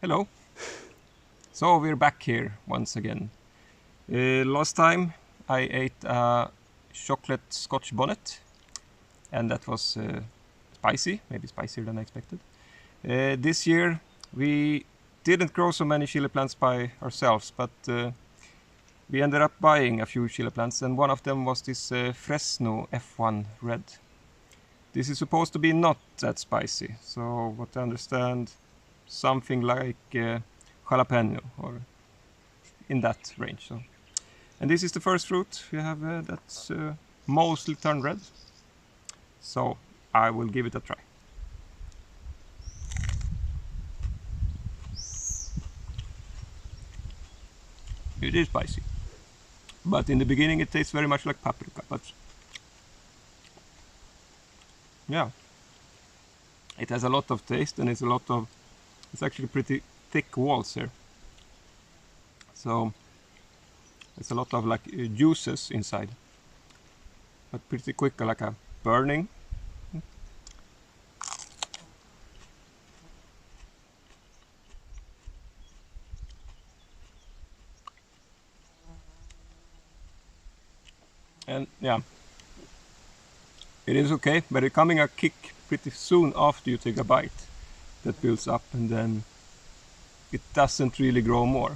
Hello. So we're back here once again. Last time I ate a chocolate scotch bonnet, and that was spicy, maybe spicier than I expected. This year we didn't grow so many chili plants by ourselves, but we ended up buying a few chili plants, and one of them was this Fresno F1 Red. This is supposed to be not that spicy, so what I understand, something like jalapeno or in that range. So, and this is the first fruit we have that's mostly turned red. So I will give it a try. It is spicy, but in the beginning it tastes very much like paprika. But yeah, it has a lot of taste, and it's actually pretty thick walls here. So it's a lot of like juices inside, but pretty quick, like a burning. And yeah, it is okay, but it's coming a kick pretty soon after you take a bite that builds up, and then it doesn't really grow more.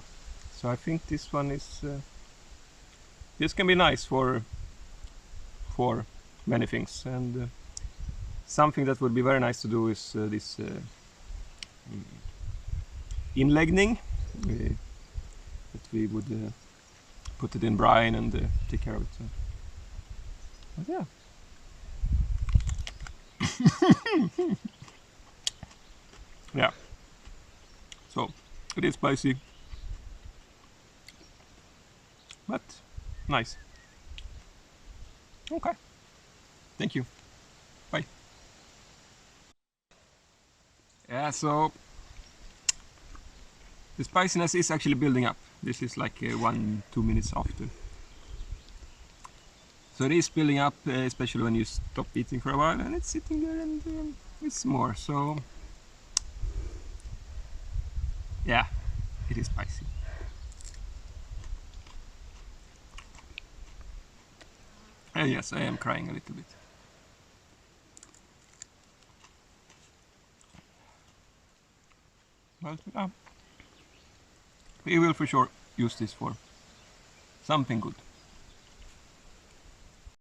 So I think this one is this can be nice for many things, and something that would be very nice to do is this inläggning. That we would put it in brine and take care of it. So. But yeah. Yeah. So it is spicy, but nice. Okay. Thank you. Bye. Yeah, so the spiciness is actually building up. This is like 1-2 minutes after. So it is building up, especially when you stop eating for a while, and it's sitting there and it's more. So yeah, it is spicy. And yes, I am crying a little bit. But we will for sure use this for something good.